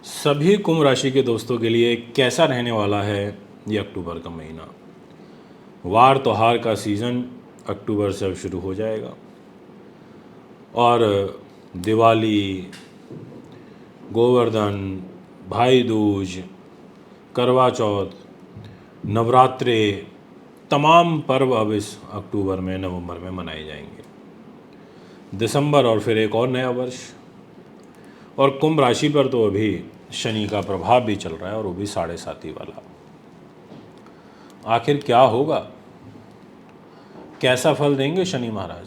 सभी कुंभ राशि के दोस्तों के लिए कैसा रहने वाला है ये अक्टूबर का महीना। वार त्योहार का सीज़न अक्टूबर से अब शुरू हो जाएगा और दिवाली, गोवर्धन, भाई दूज, करवा चौथ, नवरात्रे, तमाम पर्व अब इस अक्टूबर में नवंबर में मनाए जाएंगे। दिसंबर और फिर एक और नया वर्ष। और कुंभ राशि पर तो अभी शनि का प्रभाव भी चल रहा है और वो भी 7.5 वाला। आखिर क्या होगा, कैसा फल देंगे शनि महाराज?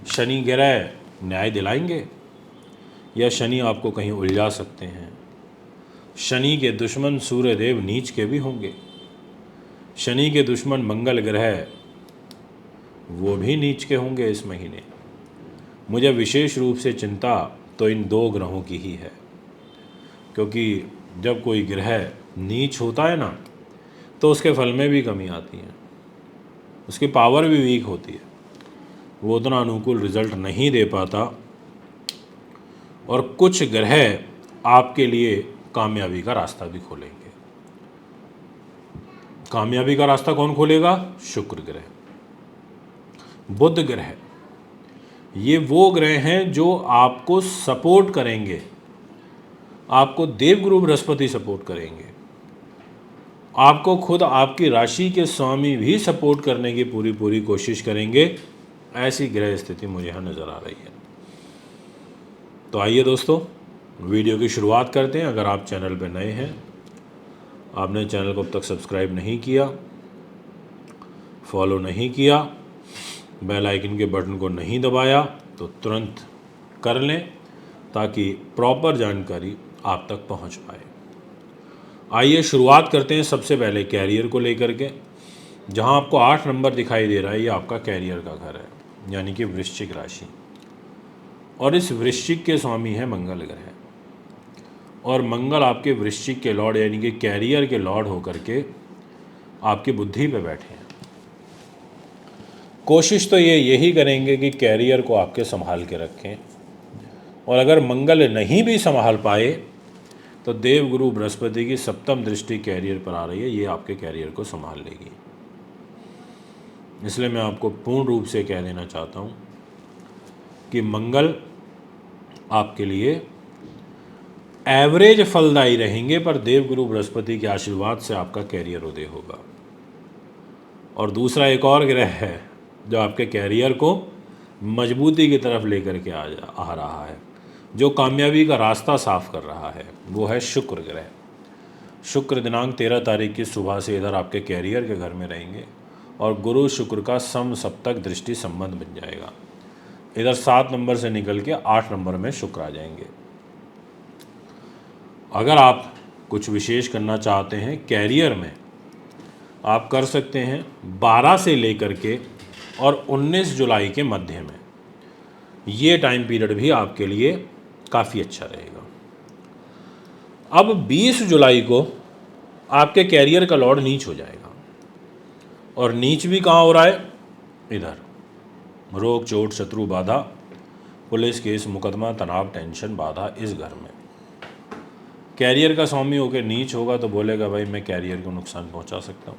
शनि ग्रह न्याय दिलाएंगे या शनि आपको कहीं उलझा सकते हैं? शनि के दुश्मन सूर्य देव नीच के भी होंगे। शनि के दुश्मन मंगल ग्रह वो भी नीच के होंगे इस महीने। मुझे विशेष रूप से चिंता तो इन 2 ग्रहों की ही है, क्योंकि जब कोई ग्रह नीच होता है ना तो उसके फल में भी कमी आती है, उसकी पावर भी वीक होती है, वो उतना अनुकूल रिजल्ट नहीं दे पाता। और कुछ ग्रह आपके लिए कामयाबी का रास्ता भी खोलेंगे। कामयाबी का रास्ता कौन खोलेगा? शुक्र ग्रह, बुध ग्रह। ये वो ग्रह हैं जो आपको सपोर्ट करेंगे, आपको देवगुरु बृहस्पति सपोर्ट करेंगे, आपको खुद आपकी राशि के स्वामी भी सपोर्ट करने की पूरी कोशिश करेंगे। ऐसी ग्रह स्थिति मुझे यहाँ नज़र आ रही है। तो आइए दोस्तों, वीडियो की शुरुआत करते हैं। अगर आप चैनल पर नए हैं, आपने चैनल को अब तक सब्सक्राइब नहीं किया, फॉलो नहीं किया, बेल आइकन के बटन को नहीं दबाया, तो तुरंत कर लें ताकि प्रॉपर जानकारी आप तक पहुंच पाए। आइए शुरुआत करते हैं सबसे पहले कैरियर को लेकर के। जहां आपको 8 नंबर दिखाई दे रहा है, ये आपका कैरियर का घर है, यानी कि वृश्चिक राशि। और इस वृश्चिक के स्वामी है मंगल ग्रह। और मंगल आपके वृश्चिक के लॉर्ड यानी कि कैरियर के लॉर्ड होकर के आपकी बुद्धि पे बैठे हैं। कोशिश तो ये यही करेंगे कि कैरियर को आपके संभाल के रखें। और अगर मंगल नहीं भी संभाल पाए तो देवगुरु बृहस्पति की 7वीं दृष्टि कैरियर पर आ रही है, ये आपके कैरियर को संभाल लेगी। इसलिए मैं आपको पूर्ण रूप से कह देना चाहता हूँ कि मंगल आपके लिए एवरेज फलदायी रहेंगे, पर देवगुरु बृहस्पति के आशीर्वाद से आपका कैरियर उदय होगा। और दूसरा एक और ग्रह है जो आपके कैरियर को मजबूती की तरफ लेकर के आ रहा है, जो कामयाबी का रास्ता साफ कर रहा है, वो है शुक्र ग्रह। शुक्र दिनांक 13 तारीख की सुबह से इधर आपके कैरियर के घर में रहेंगे और गुरु शुक्र का सम सप्तक दृष्टि संबंध बन जाएगा। इधर 7 नंबर से निकल के 8 नंबर में शुक्र आ जाएंगे। अगर आप कुछ विशेष करना चाहते हैं कैरियर में, आप कर सकते हैं 12 से लेकर के और 19 जुलाई के मध्य में। ये टाइम पीरियड भी आपके लिए काफ़ी अच्छा रहेगा। अब 20 जुलाई को आपके कैरियर का लॉर्ड नीच हो जाएगा। और नीच भी कहाँ हो रहा है? इधर। रोग, चोट, शत्रु, बाधा, पुलिस केस, मुकदमा, तनाव, टेंशन, बाधा इस घर में। कैरियर का स्वामी होकर नीच होगा तो बोलेगा भाई मैं कैरियर को नुकसान पहुंचा सकता हूं,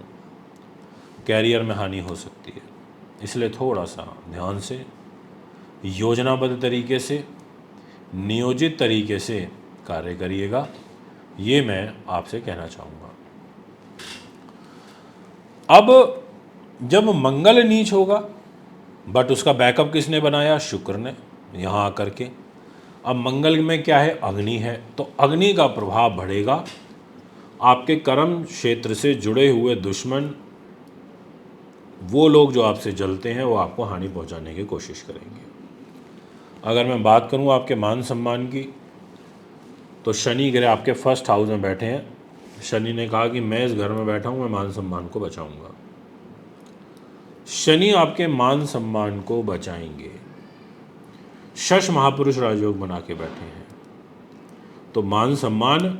कैरियर में हानि हो सकती है। इसलिए थोड़ा सा ध्यान से, योजनाबद्ध तरीके से, नियोजित तरीके से कार्य करिएगा, ये मैं आपसे कहना चाहूँगा। अब जब मंगल नीच होगा, बट उसका बैकअप किसने बनाया? शुक्र ने, यहाँ आकर के। अब मंगल में क्या है? अग्नि है, तो अग्नि का प्रभाव बढ़ेगा। आपके कर्म क्षेत्र से जुड़े हुए दुश्मन, वो लोग जो आपसे जलते हैं, वो आपको हानि पहुंचाने की कोशिश करेंगे। अगर मैं बात करूं आपके मान सम्मान की, तो शनि ग्रह आपके 1st हाउस में बैठे हैं। शनि ने कहा कि मैं इस घर में बैठा हूं, मैं मान सम्मान को बचाऊंगा। शनि आपके मान सम्मान को बचाएंगे। शश महापुरुष राजयोग बना के बैठे हैं, तो मान सम्मान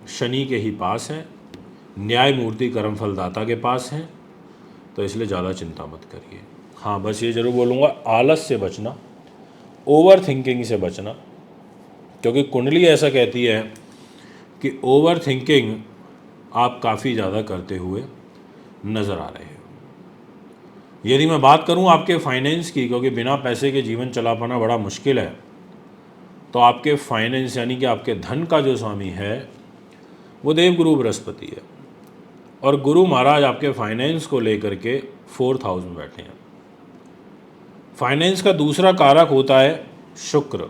शनि के ही पास है, न्यायमूर्ति कर्मफलदाता के पास है। तो इसलिए ज़्यादा चिंता मत करिए। हाँ, बस ये ज़रूर बोलूँगा, आलस से बचना, ओवर थिंकिंग से बचना, क्योंकि कुंडली ऐसा कहती है कि ओवर थिंकिंग आप काफ़ी ज़्यादा करते हुए नज़र आ रहे हो। यदि मैं बात करूं आपके फाइनेंस की, क्योंकि बिना पैसे के जीवन चला पाना बड़ा मुश्किल है, तो आपके फाइनेंस यानी कि आपके धन का जो स्वामी है वो देवगुरु बृहस्पति है, और गुरु महाराज आपके फाइनेंस को लेकर के 4th हाउस में बैठे हैं। फाइनेंस का दूसरा कारक होता है शुक्र,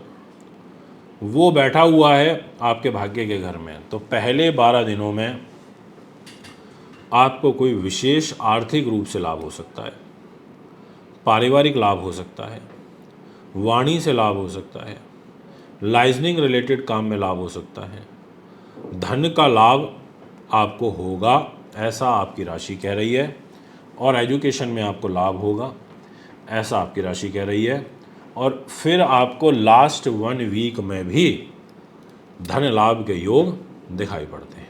वो बैठा हुआ है आपके भाग्य के घर में। तो पहले 12 दिनों में आपको कोई विशेष आर्थिक रूप से लाभ हो सकता है, पारिवारिक लाभ हो सकता है, वाणी से लाभ हो सकता है, लाइजनिंग रिलेटेड काम में लाभ हो सकता है, धन का लाभ आपको होगा ऐसा आपकी राशि कह रही है, और एजुकेशन में आपको लाभ होगा ऐसा आपकी राशि कह रही है। और फिर आपको लास्ट 1 वीक में भी धन लाभ के योग दिखाई पड़ते हैं।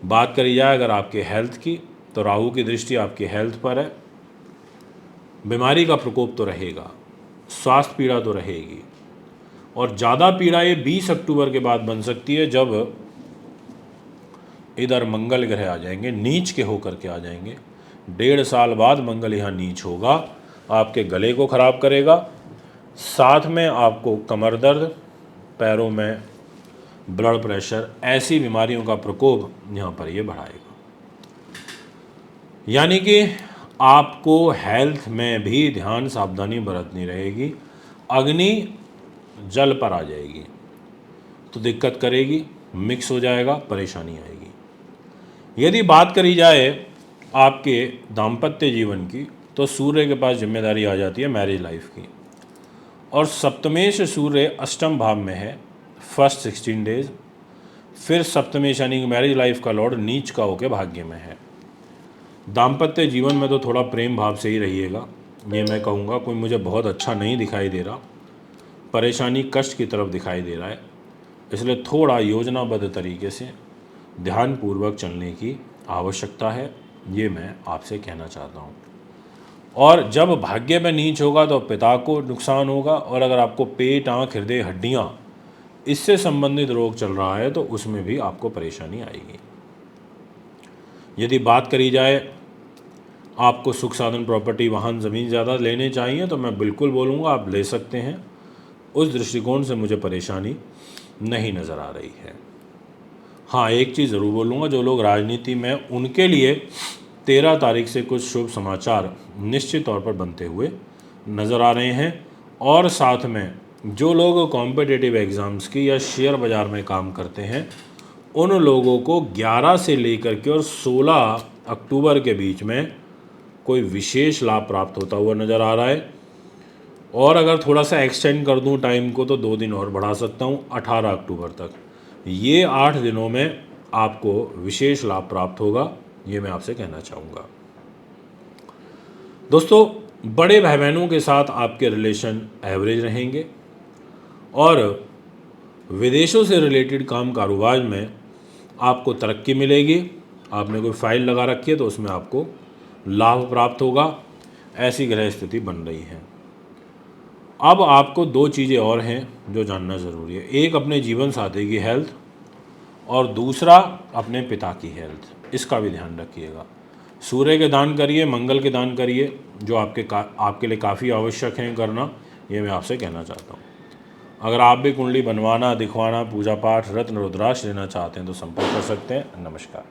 बात करी जाए अगर आपके हेल्थ की, तो राहु की दृष्टि आपकी हेल्थ पर है। बीमारी का प्रकोप तो रहेगा, स्वास्थ्य पीड़ा तो रहेगी, और ज़्यादा पीड़ा ये 20 अक्टूबर के बाद बन सकती है, जब इधर मंगल ग्रह आ जाएंगे, नीच के होकर के आ जाएंगे। 1.5 साल बाद मंगल यहाँ नीच होगा, आपके गले को ख़राब करेगा, साथ में आपको कमर दर्द, पैरों में ब्लड प्रेशर, ऐसी बीमारियों का प्रकोप यहाँ पर ये बढ़ाएगा। यानी कि आपको हेल्थ में भी ध्यान सावधानी बरतनी रहेगी। अग्नि जल पर आ जाएगी तो दिक्कत करेगी, मिक्स हो जाएगा, परेशानी आएगी। यदि बात करी जाए आपके दाम्पत्य जीवन की, तो सूर्य के पास जिम्मेदारी आ जाती है मैरिज लाइफ की, और सप्तमेश सूर्य अष्टम भाव में है फर्स्ट 16 डेज, फिर सप्तमेश यानी कि मैरिज लाइफ का लॉर्ड नीच का होकर भाग्य में है। दाम्पत्य जीवन में तो थोड़ा प्रेम भाव से ही रहिएगा, ये मैं कहूँगा। कोई मुझे बहुत अच्छा नहीं दिखाई दे रहा, परेशानी कष्ट की तरफ दिखाई दे रहा है, इसलिए थोड़ा योजनाबद्ध तरीके से ध्यानपूर्वक चलने की आवश्यकता है, ये मैं आपसे कहना चाहता हूँ। और जब भाग्य में नीच होगा तो पिता को नुकसान होगा, और अगर आपको पेट, आँख, हृदय, हड्डियाँ इससे संबंधित रोग चल रहा है तो उसमें भी आपको परेशानी आएगी। यदि बात करी जाए आपको सुख साधन, प्रॉपर्टी, वाहन, ज़मीन ज़्यादा लेने चाहिए, तो मैं बिल्कुल बोलूँगा आप ले सकते हैं। उस दृष्टिकोण से मुझे परेशानी नहीं नज़र आ रही है। हाँ, एक चीज़ ज़रूर बोलूँगा, जो लोग राजनीति में, उनके लिए 13 तारीख से कुछ शुभ समाचार निश्चित तौर पर बनते हुए नज़र आ रहे हैं। और साथ में जो लोग कॉम्पिटिटिव एग्ज़ाम्स की या शेयर बाज़ार में काम करते हैं, उन लोगों को 11 से लेकर के और 16 अक्टूबर के बीच में कोई विशेष लाभ प्राप्त होता हुआ नज़र आ रहा है। और अगर थोड़ा सा एक्सटेंड कर दूं टाइम को, तो 2 दिन और बढ़ा सकता हूं 18 अक्टूबर तक। ये 8 दिनों में आपको विशेष लाभ प्राप्त होगा, ये मैं आपसे कहना चाहूँगा। दोस्तों, बड़े भाई बहनों के साथ आपके रिलेशन एवरेज रहेंगे, और विदेशों से रिलेटेड काम कारोबार में आपको तरक्की मिलेगी। आपने कोई फाइल लगा रखी है तो उसमें आपको लाभ प्राप्त होगा, ऐसी ग्रह स्थिति बन रही है। अब आपको 2 चीज़ें और हैं जो जानना ज़रूरी है। एक अपने जीवन साथी की हेल्थ, और दूसरा अपने पिता की हेल्थ, इसका भी ध्यान रखिएगा। सूर्य के दान करिए, मंगल के दान करिए, जो आपके लिए काफ़ी आवश्यक हैं करना, ये मैं आपसे कहना चाहता हूँ। अगर आप भी कुंडली बनवाना, दिखवाना, पूजा पाठ, रत्न, रुद्राक्ष लेना चाहते हैं तो संपर्क कर सकते हैं। नमस्कार।